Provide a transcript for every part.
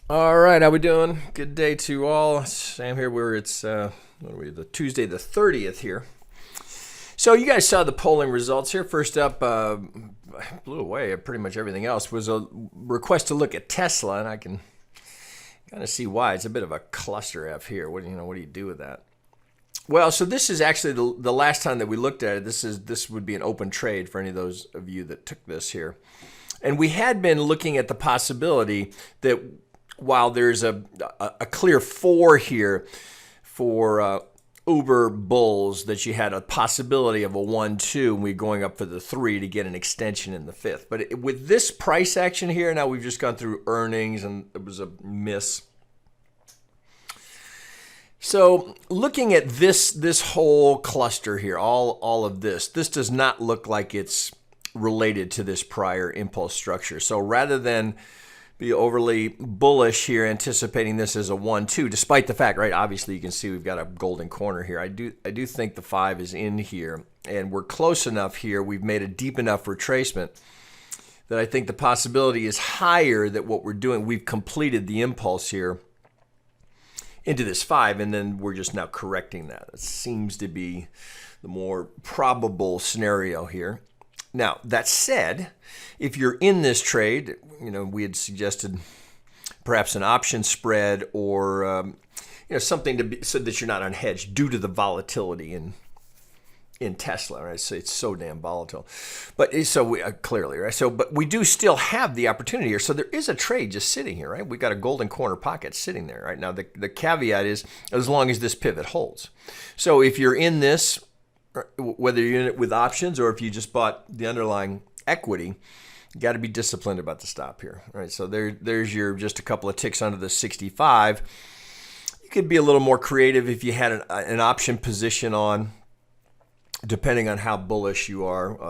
All right, how we doing? Good day to all. Sam here. It's what are we? The Tuesday the 30th here. So you guys saw the polling results here. First up, blew away pretty much everything else. Was a request to look at Tesla, and I can kind of see why. It's a bit of a cluster F here. What do you do with that? Well, so this is actually the last time that we looked at it. This would be an open trade for any of those of you that took this here. And we had been looking at the possibility that while there's a clear 4 here for Uber bulls, that you had a possibility of a 1-2, and we're going up for the 3 to get an extension in the 5th. But with this price action here, now we've just gone through earnings, and it was a miss. So looking at this whole cluster here, all of this does not look like it's related to this prior impulse structure. So rather than be overly bullish here, anticipating this as a 1-2, despite the fact, right, obviously you can see we've got a golden corner here. I do think the 5 is in here, and we're close enough here. We've made a deep enough retracement that I think the possibility is higher that what we're doing, we've completed the impulse here into this 5, and then we're just now correcting that. It seems to be the more probable scenario here. Now, that said, if you're in this trade, we had suggested perhaps an option spread or something so that you're not unhedged due to the volatility in Tesla, right? So it's so damn volatile. But so we clearly, right? So, but we do still have the opportunity here. So there is a trade just sitting here, right? We got a golden corner pocket sitting there, right? Now the caveat is as long as this pivot holds. So if you're in this, whether you're in it with options or if you just bought the underlying equity, you got to be disciplined about the stop here, right? So there's your just a couple of ticks under the 65. You could be a little more creative if you had an option position on, depending on how bullish you are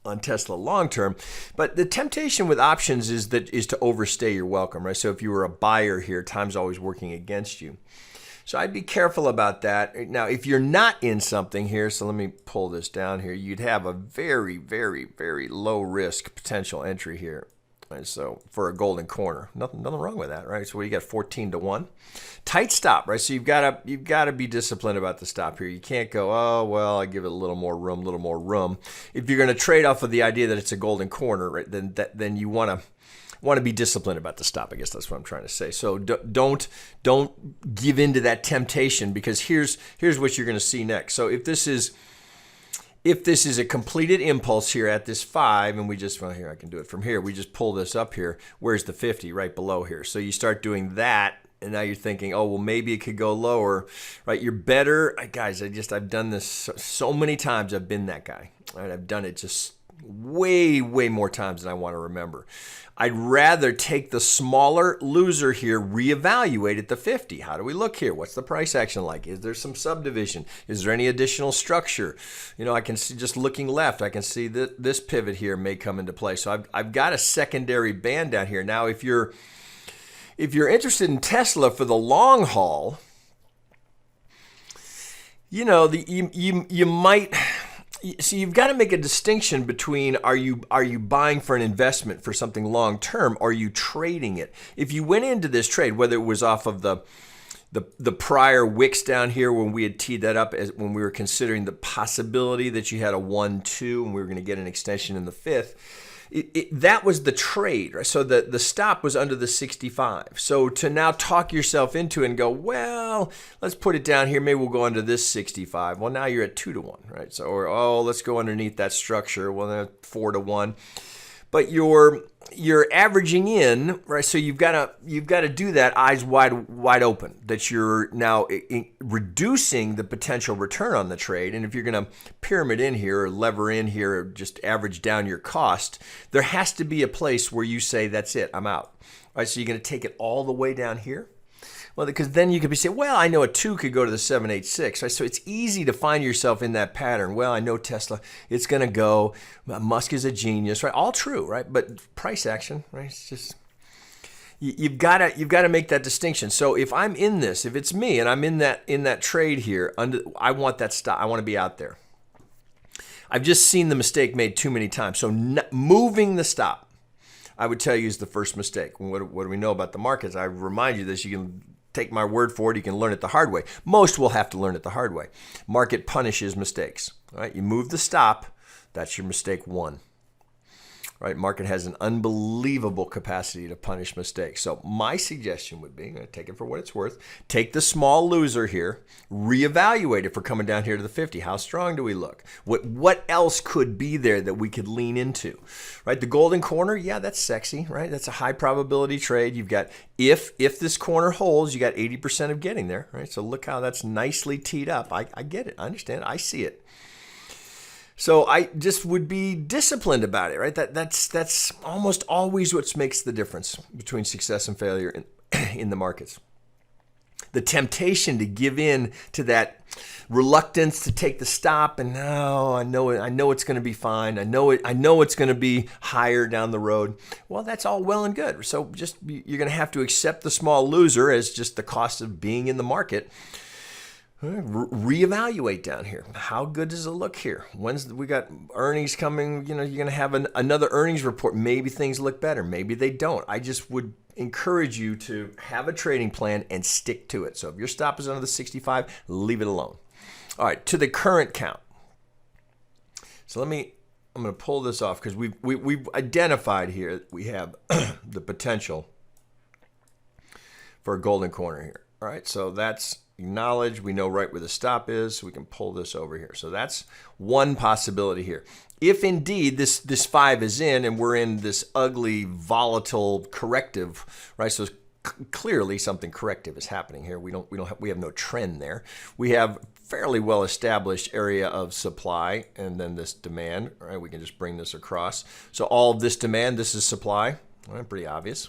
on Tesla long term. But the temptation with options is to overstay your welcome, right? So if you were a buyer here, time's always working against you. So I'd be careful about that. Now, if you're not in something here, so let me pull this down here, you'd have a very, very, very low risk potential entry here. Right, so for a golden corner, nothing wrong with that, right? So you got 14-1, tight stop, right? So you've got to be disciplined about the stop here. You can't go, oh well, I give it a little more room. If you're going to trade off of the idea that it's a golden corner, right, then you want to be disciplined about the stop. I guess that's what I'm trying to say. So don't give into that temptation, because here's what you're going to see next. So if this is a completed impulse here at this 5, and here I can do it from here. We just pull this up here. Where's the 50? Right below here. So you start doing that, and now you're thinking, oh well, maybe it could go lower, right? You're better, guys. I've done this so many times. I've been that guy. Right? I've done it just way more times than I want to remember. I'd rather take the smaller loser here, reevaluate at the 50. How do we look here? What's the price action like? Is there some subdivision? Is there any additional structure? I can see, just looking left, I can see that this pivot here may come into play. So I've got a secondary band down here. Now, if you're interested in Tesla for the long haul, you might. So you've got to make a distinction between are you buying for an investment for something long term, or are you trading it? If you went into this trade, whether it was off of the prior wicks down here when we had teed that up, when we were considering the possibility that you had a 1-2 and we were going to get an extension in the 5th, that was the trade, right? So the stop was under the 65. So to now talk yourself into it and go, well, let's put it down here. Maybe we'll go under this 65. Well, now you're at 2-1, right? So, let's go underneath that structure. Well, then 4-1. But you're averaging in, right? So you've got to do that eyes wide open, that you're now reducing the potential return on the trade. And if you're going to pyramid in here or lever in here or just average down your cost, there has to be a place where you say, that's it, I'm out. All right, so you're going to take it all the way down here. Well, because then you could be saying, well, I know a 2 could go to the 786, right? So it's easy to find yourself in that pattern. Well, I know Tesla, it's going to go. Musk is a genius, right? All true, right? But price action, right? It's just you've got to make that distinction. So if I'm in this, if it's me and I'm in that trade here, I want that stop. I want to be out there. I've just seen the mistake made too many times. So moving the stop. I would tell you is the first mistake. What do we know about the markets? I remind you this. You can take my word for it. You can learn it the hard way. Most will have to learn it the hard way. Market punishes mistakes. Right? You move the stop. That's your mistake one. Right? Market has an unbelievable capacity to punish mistakes. So my suggestion would be, I'm going to take it for what it's worth, take the small loser here, reevaluate if we're coming down here to the 50. How strong do we look? What else could be there that we could lean into? Right? The golden corner, yeah, that's sexy, right? That's a high probability trade. You've got, if this corner holds, you got 80% of getting there, right? So look how that's nicely teed up. I get it. I understand. I see it. So I just would be disciplined about it, right? That's almost always what makes the difference between success and failure in the markets. The temptation to give in to that reluctance to take the stop and no, I know it's going to be fine. I know it's going to be higher down the road. Well, that's all well and good. So just you're going to have to accept the small loser as just the cost of being in the market. Reevaluate down here. How good does it look here? We got earnings coming, you're going to have another earnings report. Maybe things look better. Maybe they don't. I just would encourage you to have a trading plan and stick to it. So if your stop is under the 65, leave it alone. All right, to the current count. So I'm going to pull this off because we've identified here that we have the potential for a golden corner here. All right, so that's acknowledge. We know right where the stop is, so we can pull this over here. So that's one possibility here. If indeed this 5 is in and we're in this ugly, volatile corrective, right? So clearly something corrective is happening here. We have no trend there. We have fairly well established area of supply and then this demand, right? We can just bring this across. So all of this demand, this is supply. All right, pretty obvious.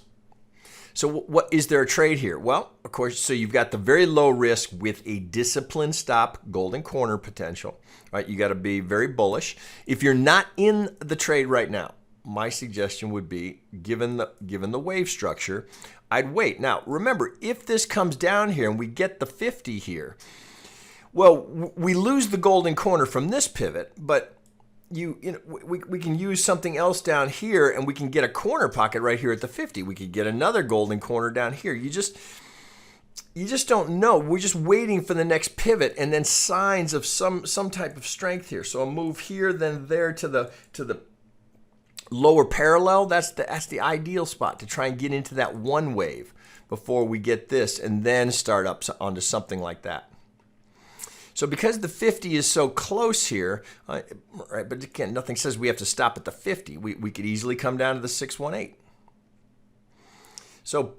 So what is there a trade here? Well, of course, so you've got the very low risk with a disciplined stop, golden corner potential, right? You got to be very bullish. If you're not in the trade right now, my suggestion would be, given the wave structure, I'd wait. Now, remember, if this comes down here and we get the 50 here, well, we lose the golden corner from this pivot, but we can use something else down here and we can get a corner pocket right here at the 50. We could get another golden corner down here. You just don't know. We're just waiting for the next pivot and then signs of some type of strength here. So a move here, then there to the lower parallel. That's the ideal spot to try and get into that one wave before we get this and then start up onto something like that. So because the 50 is so close here, right, but again, nothing says we have to stop at the 50. We could easily come down to the 618. So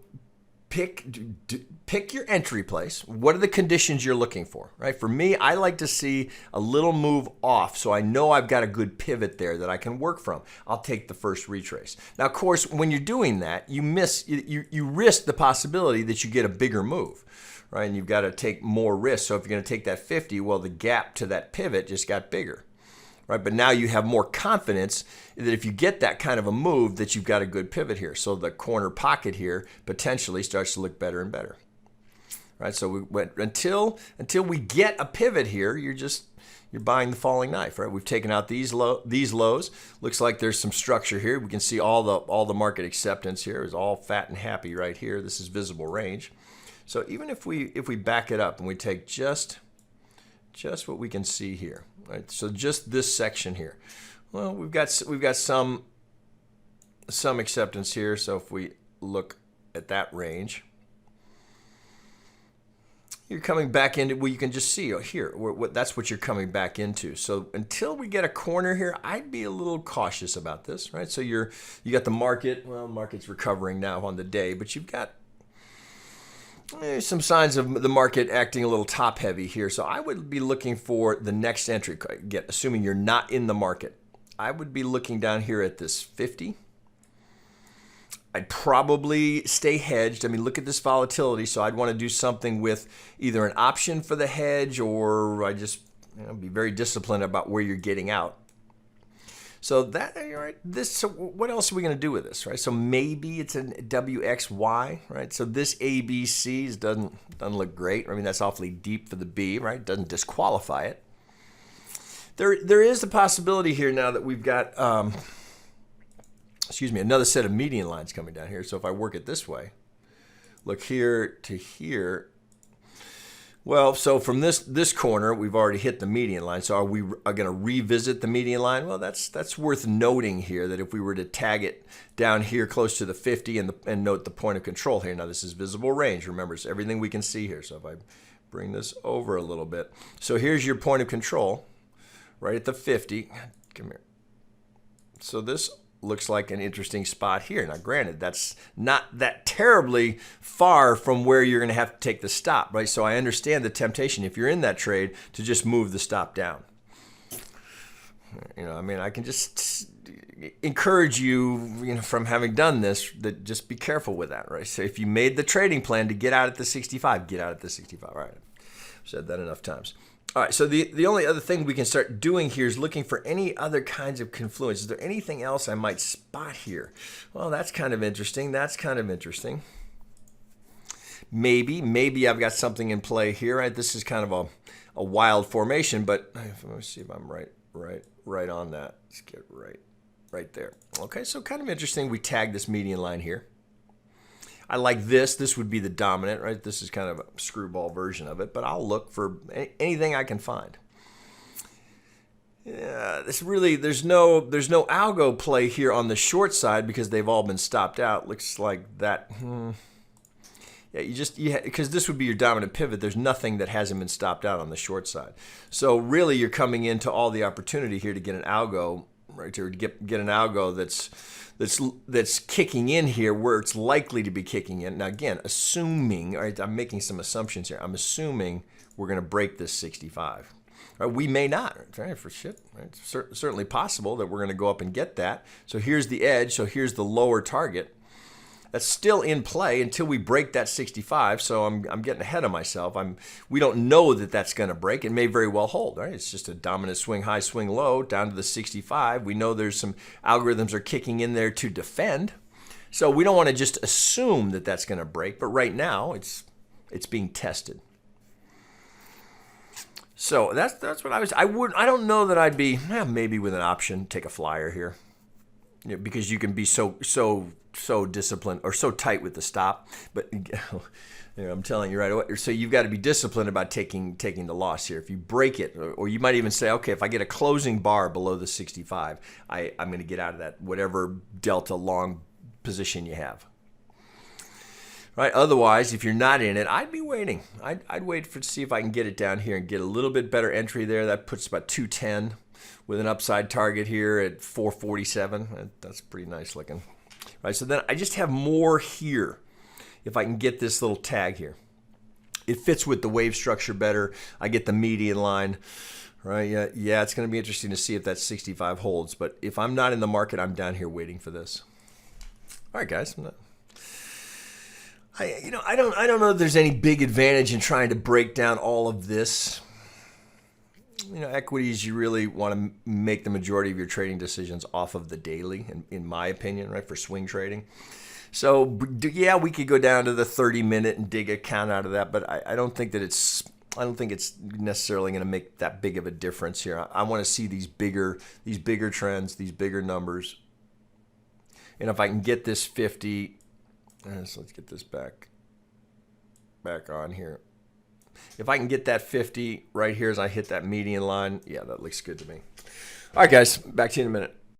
pick your entry place. What are the conditions you're looking for, right? For me, I like to see a little move off so I know I've got a good pivot there that I can work from. I'll take the first retrace. Now, of course, when you're doing that, you risk the possibility that you get a bigger move. Right, and you've got to take more risk. So if you're going to take that 50, well, the gap to that pivot just got bigger, right? But now you have more confidence that if you get that kind of a move, that you've got a good pivot here. So the corner pocket here potentially starts to look better and better, right? So we went until we get a pivot here. You're buying the falling knife, right? We've taken out these lows. Looks like there's some structure here. We can see all the market acceptance here is all fat and happy right here. This is visible range. So even if we back it up and we take just what we can see here, right? So just this section here. Well, we've got some acceptance here. So if we look at that range, you're coming back into, well, you can just see here, that's what you're coming back into. So until we get a corner here, I'd be a little cautious about this, right? So you got the market, well, market's recovering now on the day, but you've got some signs of the market acting a little top heavy here. So I would be looking for the next entry, again, assuming you're not in the market. I would be looking down here at this 50. I'd probably stay hedged. I mean, look at this volatility. So I'd want to do something with either an option for the hedge or I just be very disciplined about where you're getting out. So that, right, so what else are we going to do with this, right? So maybe it's a WXY, right? So this ABC doesn't look great. I mean, that's awfully deep for the B, right? Doesn't disqualify it. There is the possibility here now that we've got excuse me, another set of median lines coming down here. So if I work it this way, look here to here. Well, so from this corner, we've already hit the median line. So are we going to revisit the median line? Well, that's worth noting here, that if we were to tag it down here close to the 50 and note the point of control here. Now, this is visible range. Remember, it's everything we can see here. So if I bring this over a little bit. So here's your point of control right at the 50. Come here. So this looks like an interesting spot here. Now, granted, that's not that terribly far from where you're going to have to take the stop, right? So I understand the temptation, if you're in that trade, to just move the stop down. You know, I mean, I can just encourage you, from having done this, that just be careful with that, right? So if you made the trading plan to get out at the 65, get out at the 65. All right, I've said that enough times. All right, so the only other thing we can start doing here is looking for any other kinds of confluence. Is there anything else I might spot here? Well, that's kind of interesting. That's kind of interesting. Maybe I've got something in play here. Right? This is kind of a wild formation, but let me see if I'm right on that. Let's get right there. Okay, so kind of interesting. We tag this median line here. I like this. This would be the dominant, right? This is kind of a screwball version of it, but I'll look for anything I can find. Yeah, there's no algo play here on the short side because they've all been stopped out. Looks like that. Yeah, because this would be your dominant pivot. There's nothing that hasn't been stopped out on the short side. So really, you're coming into all the opportunity here to get an algo, right? To get an algo that's kicking in here where it's likely to be kicking in. Now again, assuming, right, I'm making some assumptions here. I'm assuming we're going to break this 65. Right, we may not, right, for shit. Right? It's certainly possible that we're going to go up and get that. So here's the edge. So here's the lower target. That's still in play until we break that 65. So I'm getting ahead of myself. We don't know that that's going to break. It may very well hold. Right? It's just a dominant swing high, swing low down to the 65. We know there's some algorithms are kicking in there to defend. So we don't want to just assume that that's going to break. But right now it's being tested. So that's what I don't know that I'd be maybe with an option take a flyer here, because you can be so disciplined or so tight with the stop, but I'm telling you right away. So you've got to be disciplined about taking the loss here. If you break it, or you might even say, okay, if I get a closing bar below the 65, I'm going to get out of that whatever delta long position you have. Right. Otherwise, if you're not in it, I'd be waiting. I'd wait to see if I can get it down here and get a little bit better entry there. That puts about 210 with an upside target here at 447. That's pretty nice looking. Right. So then I just have more here. If I can get this little tag here, it fits with the wave structure better. I get the median line. Right. Yeah. It's going to be interesting to see if that 65 holds. But if I'm not in the market, I'm down here waiting for this. All right, guys. I don't know if there's any big advantage in trying to break down all of this. Equities, you really want to make the majority of your trading decisions off of the daily, in my opinion, right, for swing trading. So, yeah, we could go down to the 30-minute and dig a count out of that, but I don't think it's necessarily going to make that big of a difference here. I want to see these bigger trends, these bigger numbers. And if I can get this 50, so let's get this back on here. If I can get that 50 right here as I hit that median line, yeah, that looks good to me. All right, guys, back to you in a minute.